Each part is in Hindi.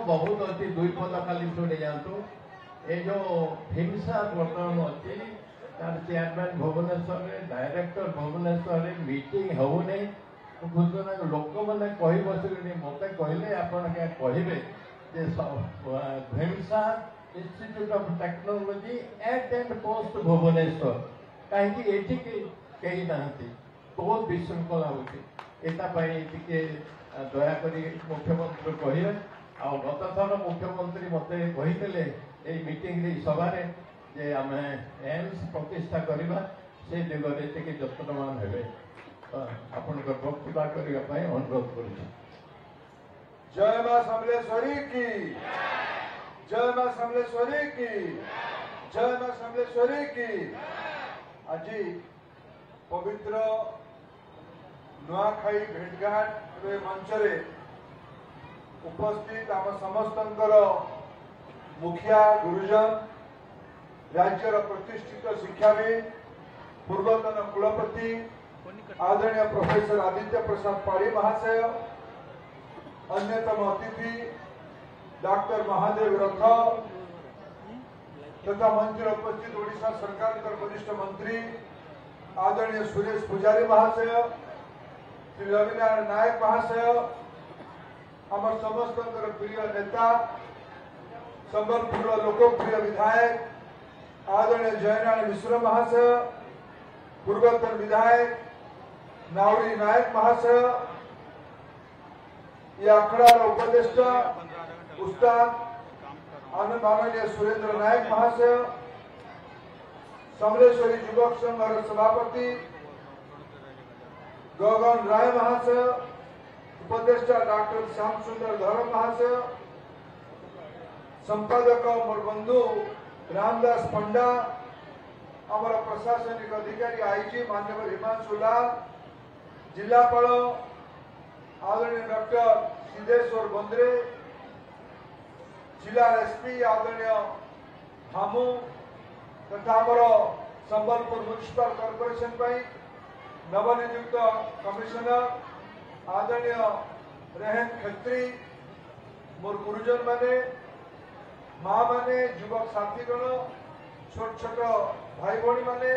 बहुत अच्छी दुई पद खाली शुणी जातु ये जो हिंसा प्रकरण अच्छी तार chairman Bhubaneswar director Bhubaneswar meeting होने बुझुना लोक मैंने कही बसुनी मत कहले आपड़ क्या कहे ढेमसा institute of technology at and post Bhubaneswar कहीं कहीं ना बहुत विशृंखला होती दयाक मुख्यमंत्री कहे आ गत थर मुख्यमंत्री मत कही मीटिंग सभारे जे आम एम्स प्रतिष्ठा करवा से दिगरे टे यत्नवान हे आपण वक्तव्य करने अनुरोध कर जय मां समलेश्वरी की, जय मां समलेश्वरी की, जय मां समलेश्वरी की। आज पवित्र नुआखाई भेटघाट मंच रे उपस्थित आम समस्तंकर मुखिया गुरुजन राज्यर प्रतिष्ठित शिक्षाविद पूर्वतन कुलपति आदरणीय प्रोफेसर आदित्य प्रसाद पाढ़ी महाशय अन्यतम अतिथि डॉक्टर महादेव रथ तथा मंच उपस्थित ओडिशा सरकार वरिष्ठ मंत्री आदरणीय सुरेश पुजारी महाशय श्री रविनारायण नायक महाशय आम समस्त प्रिय नेता संबलपुर लोकप्रिय विधायक आदरणीय जयनारायण मिश्र महाशय पूर्वतन विधायक नावड़ी नायक महाशय ये अखड़ार उपदेष्टा उस्ताद माननीय सुरेंद्र नायक महाशय समलेश्वरी युवक संघ सभापति गगन राय महाशय उपदेष्टा डॉक्टर श्याम सुंदर धर महाशय संपादक मोर बंधु रामदास पंडा आमर प्रशासनिक अधिकारी आईजी मान्यवर हिमांशु लाल जिलापाल आदरणीय डॉक्टर सिद्धेश्वर बंद्रे जिला एसपी आदरणीय हामू तथा आमर संबलपुर म्युनिसिपल कॉर्पोरेशन नवनियुक्त कमिशनर आदरणीय रेहन खत्री मोर गुरुजन माने माँ माने युवक साथीगण छोट छोट भाई भौणी माने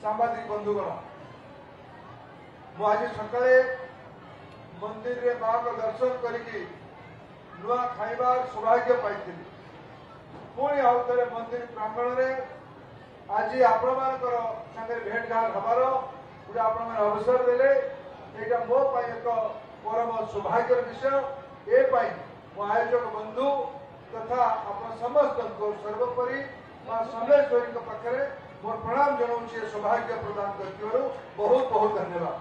सांबादिक बंधुगण आज सकाळे मंदिर रे माँ को दर्शन करिकी नुआ खाइबार सौभाग्य पाई पुणी आउ थे मंदिर प्रांगण रे आज आपण मानकर संगे भेट घाट हबार गोटे आपण अवसर देले एटा मो पाई एक परम सौभाग्य विषय ए पाई मो आयोजक बंधु तथा आप समस्त सर्वोपरि मां समलेश्वरी पाखे मोर प्रणाम जनाऊँ सौभाग्य प्रदान कर बहुत बहुत धन्यवाद।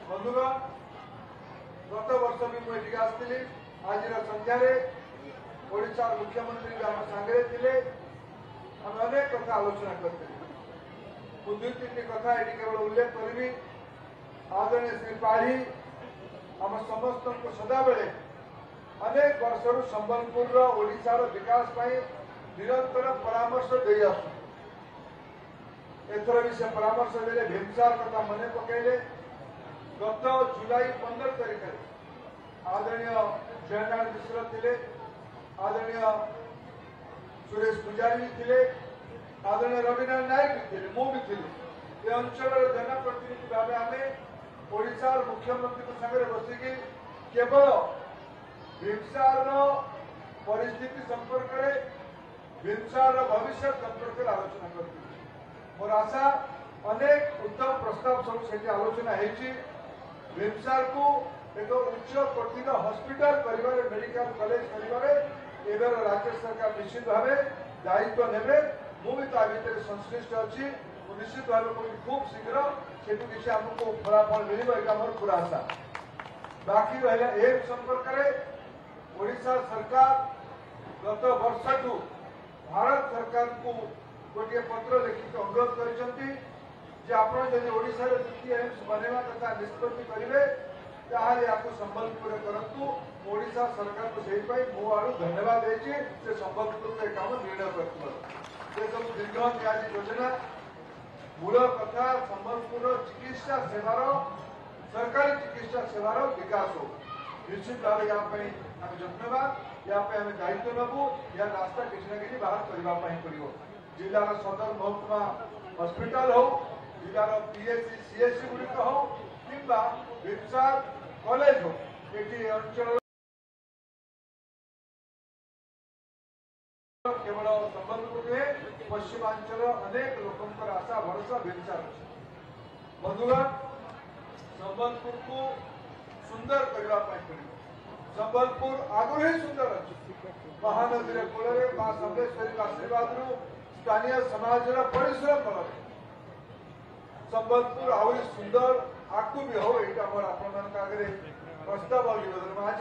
बंधुगण गत वर्ष भी मुझे आसती आज संध्यारे ओडिशा मुख्यमंत्री भी आम सांगे थे आम अनेक कथा आलोचना करते दुई तीन कथा ये केवल उल्लेख करी आदरणीय श्री पाढ़ी आम समस्त सदाबले अनेक वर्ष संबलपुर ओडिशार विकास निरंतर परामर्श दे एथर भी से परामर्श देले भिमसार कथा मन पकड़े गत जुलाई 15 तारीख आदरणीय जयनारायण मिश्र थे आदरणीय सुरेश पुजारी थे आदरणीय रविनारायण नायक भी थे मु भी थी ये अंचल जनप्रतिनिधि भाव आम ओडिशार मुख्यमंत्री सागर बसिकी केवल भिमसार परिस्थिति संपर्क में भिमसार भविष्य संपर्क आलोचना करती मोर आशा अनेक उत्तम प्रस्ताव सब से आलोचना भिमसार को एक उच्च कोटिर हॉस्पिटल कर मेडिकल कॉलेज कर राज्य सरकार निश्चित भाव दायित्व ने मुझे भीतर संश्लिष्ट अच्छी निश्चित भाव खूब शीघ्र से किसी आमको फलाफल मिल मोर पूरा आशा। बाकी रहा ए संपर्क में ओडिशा सरकार गत वर्ष भारत सरकार को गोटे पत्र लिखित अनुरोध कर ओडिशा द्वितीय एम्स बनवा तथा निष्पत्ति करेंगे संबलपुर करूँ ओडिशा सरकार को सही मो आड़ धन्यवाद से संबलपुर से काम निर्णय कर सब दीर्घ योजना मूल कथा संबलपुर चिकित्सा सेवार सरकारी चिकित्सा सेवार विकास हो निश्चित भाव यहाँ जन्यवाद। या आम दायित्व नबू या रास्ता किसी ना कि बाहर करने पड़ो जिलार सदर महकुमा हस्पिटाल हो जिलार पीएचसी सीएचसी गुड़िक हो कि विमसार कॉलेज हो ये अंचल केवल संबलपुर नुहे पश्चिमांचल अनेक लोकंर आशा भरोसा विमसार अच्छे बंधुगण संबलपुर को सुंदर करने पड़ो संबलपुर आगुरी ही सुंदर अच्छे महानदी कूल माँ सम्लेश्वरी आशीर्वाद स्थानीय समाज परिश्रम बल संबलपुर आहरी सुंदर आगू भी हो यहाँ आपण आगे प्रस्ताव निवेदन आज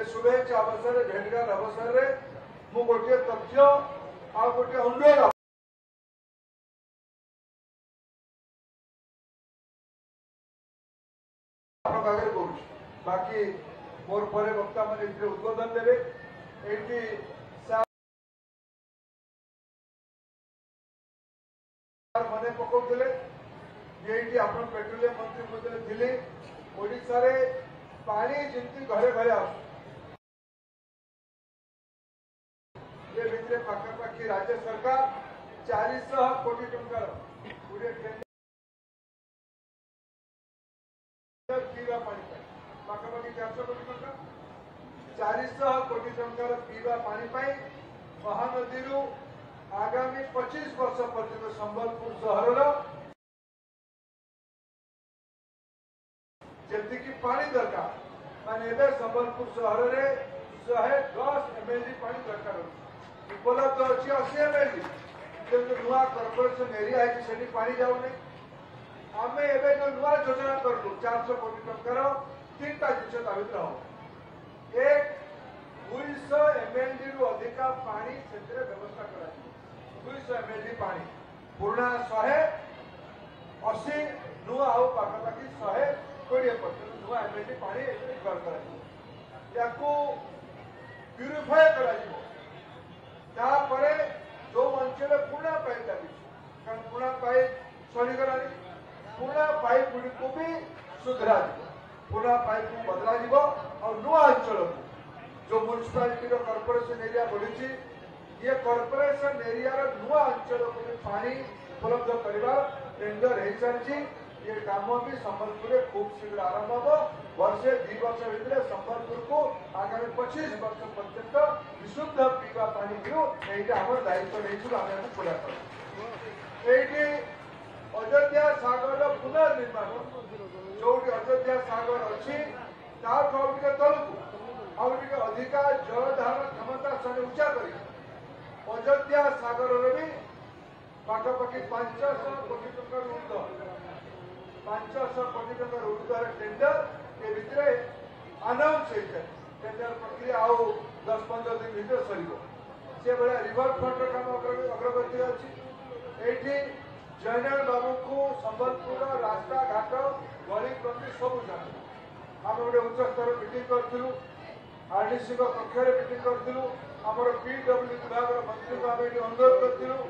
शुभेच्छा अवसर भेटघाट अवसर मु गोटे तथ्य आ गोटे अनुरोध बाकी मोर पर वक्ता मैंने उद्बोधन देवे ये मन पकाउले ये आप पेट्रोलियम मंत्री थे ओडिशा रे पानी जमी घरे घरे आ भितर पाखापाखि राज्य सरकार 400 कोटी टंकार गोटे टेंडर पीवा पानी पाखापाखि 400 कोटी टंका 400 कोटी टंकार पीवा पानी महानदी आगामी 25 वर्ष पर्यंत संबलपुर सहर जमीक पानी दरकार माने संबलपुर सहर में 110 MLD पानी दरकार उपलब्ध अच्छी 80 MLD जो नुआ कॉर्पोरेशन एरिया है कि पानी जाऊनी आम एवं जो नुआ योजना करूँ 400 कोटी टंकार 3टा जिन भितर हम एक 200 MLD रु अधिका पानी से व्यवस्था कर 200 MLD पानी पुराना 180 नुआ आउ पाखापाखि 120% नुआ MLD पानी या प्यूरिफाए कर जो अंचल पुणा पाइप लगी कारण पुणा पाइप सरीगला पुणा पाइप गुड़ी को भी सुधरा पुणा पाइप को बदला और नुआ अंचल को जो म्युनिसिपालिटी कॉर्पोरेशन एरिया बढ़ी ये कॉर्पोरेशन एरिया नुआ अंचल को भी पानी उपलब्ध करवा टेंडर हो सारी ये काम भी संबलपुर में खूब शीघ्र आरंभ हम वर्षे 2 वर्ष भितर संबलपुर को आगामी 25 वर्ष पर्यंत विशुद्ध पीवा पानी यहाँ आम दायित्व नहीं आम पूरा कर अयोध्या सागर पुनर्निर्माण जो अयोध्या सागर अच्छी तलक अधिका जलधारण क्षमता से उच्चा कर अयोध्या सागर भी पाखापाखि 500 कोटी टंका ऊर्ध 500 कोटी टंका ऊर्धर टेंडर ये भितर अनाउंस होता है टेंडर प्रक्रिया आउ 10-15 दिन भीतर सर से भाया रिवर फ्रंट काम अग्रगति अच्छी ये जयनाल बाबू को संबलपुर रास्ता घाट गली प्रति सब जाना आम गोटे उच्च स्तर मीटिंग करूँ आरडीसी कक्ष मीटिंग करूँ आमर पीडब्ल्यू विभाग मंत्री को आम ये अनुरोध करूँ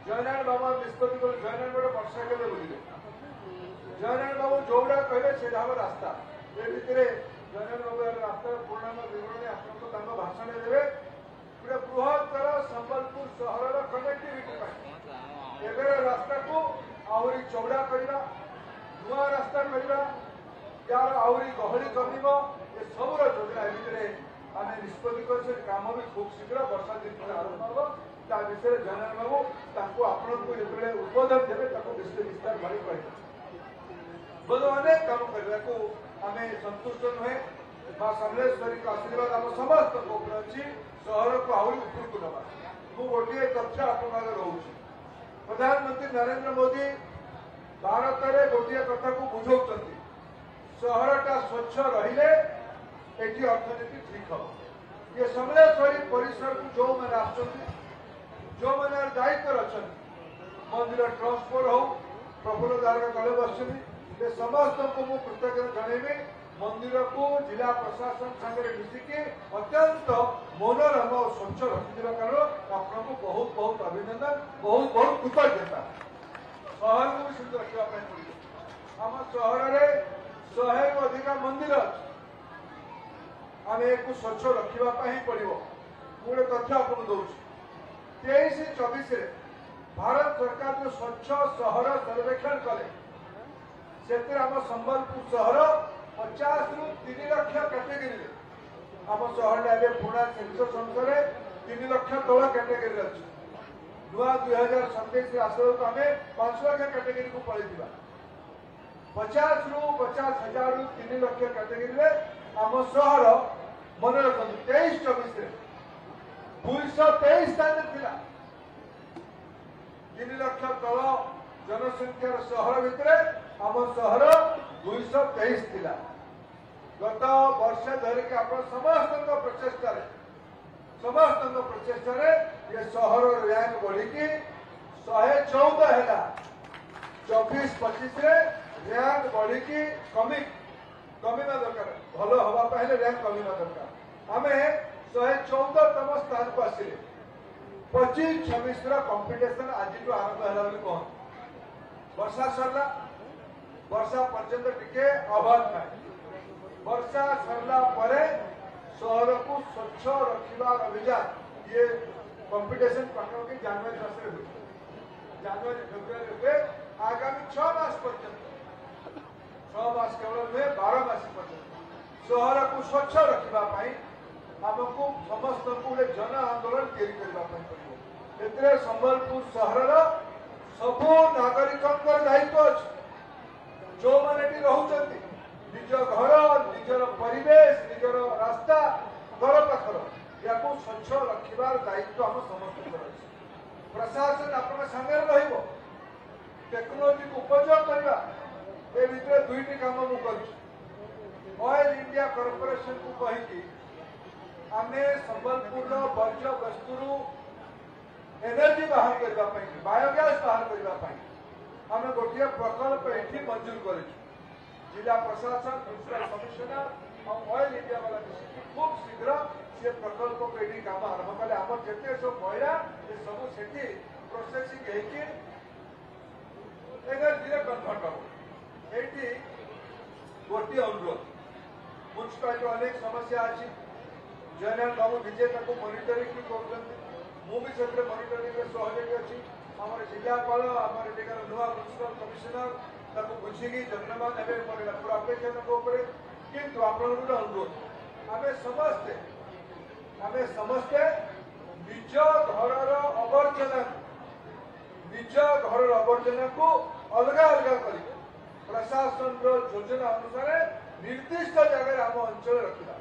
जयनाल बाबू निष्पत्ति कर जयनाल गोटे मोटरसाइकेल बुझे जयनाल बाबू जोड़ा कहले से रास्ता ये भितर जयनाल बाबू रास्तार पूर्णांग विवरणी आपको भाषण देवे गोटे बृहत्तर संबलपुर सहर कनेक्टिविटी एवं रास्ता को आहरी चौड़ा करवा नुआ रास्ता करवा यार आहरी गहली कम ये सबूर योजना भितर आम निष्पत्ति कर काम भी खूब शीघ्र वर्षा दिन आरंभ हम ता विषय जयनाल बाबू आपण को जो उद्बोधन देवे विस्तार भारी कह बोलो अनेक काम करने को आम संतुष्ट नुहे माँ सम्लेश्वरी का आशीर्वाद आम समस्त अच्छी सहर को आहरी ऊपर को नवा मु गोटे तथ्य आप रोचे प्रधानमंत्री नरेंद्र मोदी भारत में गोटे कथा को बुझाऊँ सहरटा स्वच्छ रहिले एटी अर्थनीति ठीक हम ये सम्लेश्वरी परिसर को जो मैंने आसुच्च जो मैंने दायित्व अच्छा मंदिर ट्रांसपोर्ट हो प्रफुल्ल दार तले बस ये समस्त को मुझे कृतज्ञता जनइबी मंदिर को जिला प्रशासन सागर मिसिकी अत्यंत मनोरम और स्वच्छ रखि कारण आपको बहुत बहुत अभिनंदन बहुत बहुत कृतज्ञता सहर को भी सुंदर रखा पड़े आम सहर में 100 रु अधिक मंदिर अच्छे आम एक स्वच्छ रखापी पड़ो। मुझे तथ्य आपको दूँ 23-24 भारत सरकार जो स्वच्छ सहर सर्वेक्षण कले से संबलपुर सहर 50 रु 3 लाख कैटेगरी आम सहर पुणा सेंसस अनुसार 3 लाख तल कैटेगरी अच्छे नुआ 2027 आसो तो आम 5 लाख कैटेगरी को पलैया 50 रु 50,000 रु 3 लाख कैटेगरी आम सहर मन रखु 23-24 223 स्थान थिला 3 लाख तल जनसंख्यार सहर भितर आम सहर 223 थिला। गत वर्ष धरिक आप समस्त प्रचेषा ये सहर रैंक बढ़ी 114 है 24-25 रैंक बढ़ी कमिवा दरकार भल हाँपे रैंक कमिवा दरकार आम 114तम स्थान को आसिले 25-26 कंपिटिशन आज आरंभ है बोली कौन वर्षा सरला वर्षा पर्यंत टिके अभाव ना वर्षा सरला परे सहर को स्वच्छ रखिबार अभियान ये कंपिटिशन पाखापाखि जनवरी मास हुए जनवरी फेब्रुआरी हुए आगामी 6 मास पर्यंत 6 मास केवल नुहे 12 मास पर्यंत सहर को स्वच्छ रखापी आमको समस्त को जन आंदोलन तैयारी संबलपुर सहर सबू नागरिक दायित्व अच्छे जो मैंने रोचे निज घर निजर परिवेश निजर रास्ता घर पाखर या स्वच्छ रखार दायित्व आम समस्त प्रशासन आप सामने टेक्नोलोजी को उपयोग करवा ए भितर दुईटी काम मुझे ऑयल इंडिया कॉर्पोरेशन को कहीकि आमे संबलपुर वर्ज्य वस्तु एनर्जी बाहर करने बायोगैस बाहर करने आम गोटे प्रकल्प ये मंजूर कर जिला प्रशासन म्युनिसिपल कमिशनर और ऑयल इंडिया वाला खूब शीघ्र से प्रकल्प को ये काम आरंभ कले आम जिते सब मैला ये सब से प्रोसेसिंग एनर्जी कन्भर्ट हम ये गोटे अनुरोध म्युनिसिपालिटी अनेक समस्या अच्छी जयनारायण बाबू विजय मनिटरिंग भी से मनिटरिंग सहयोगी अच्छी आम जिलापाल आम नुआ म्युनिसिपल कमिशनर बुझी जन्ममान ने पूरा अपेक्षा किंतु आप अनुरोध आम समस्ते निज घर अवर्जना को अलग अलग कर प्रशासन योजना अनुसार निर्दिष्ट जगह आम अंचल रखा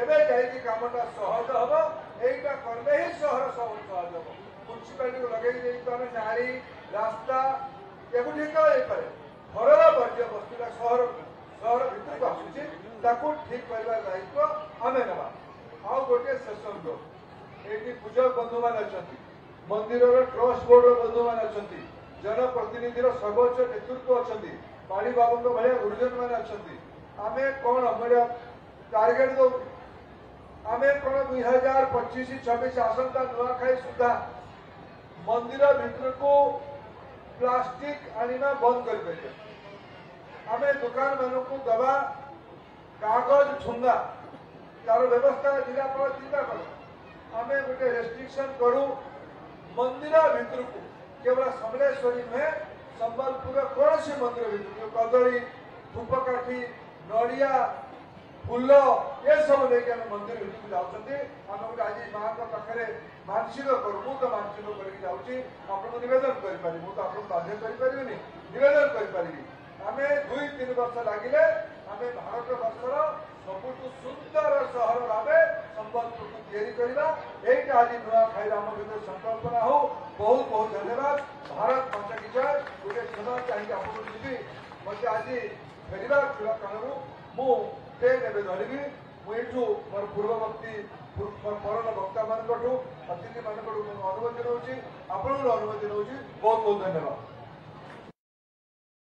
एवं जाकि कामटा सहज हम यहीटा कले ही सहर सब सहज हम म्युनिसिपालिटी को लगे नाली रास्ता या ठीक हो घरर वर्ज्य वस्तुटा सहर भितर को आसूँ ठीक कर दायित्व आम ना आउ गोटे शेष अनुरोध ये पूजक बंधु मान अच्छा मंदिर ट्रस्ट बोर्ड बंधु मान अच्छा जनप्रतिनिधि सर्वोच्च नेतृत्व अच्छा पाणी बाबू भाया गुरुजन मैंने अच्छा आम कौन मेरा टार्गेट दो आम कौन 2025-26 आसंता नुआखाई सुधा मंदिर भितर को प्लास्टिक आनिमा बंद कर आम दुकान मान को दबा कागज ठुंगा तार व्यवस्था जिलापाल चिंता कर आम गोटे रेस्ट्रिक्शन करूँ मंदिर भितर को केवल समलेश्वरी नुहे संबलपुर कौन सी मंदिर भितर कदली धूपकाठी नड़िया फूल ये सब लेकिन आम मंदिर भितर जाऊँगी आम गोटे आज माँ पाखे मानसिक करूँ मुझे मानसिक करके आपको नवेदन करें मुझे आप बाध्य करें नवेदन करें आम 2-3 वर्ष लगे आम भारत वर्षर सबुठ सुंदर सहर भाव संबलपुर को तैयारी करवा यहीटा आज नुआखाई आम भर संकल्पना हो बहुत बहुत धन्यवाद भारत माता की जय गोटे क्षमा चाहिए आपको जी मत आज फेरवा छुआ कारणु मु ट्रेन एवं धरबी मुझू मोर पूर्ववर्ती मोर परन वक्ता मान अतिथि मान अनुमति नौची आपण अनुमति नौची बहुत बहुत धन्यवाद।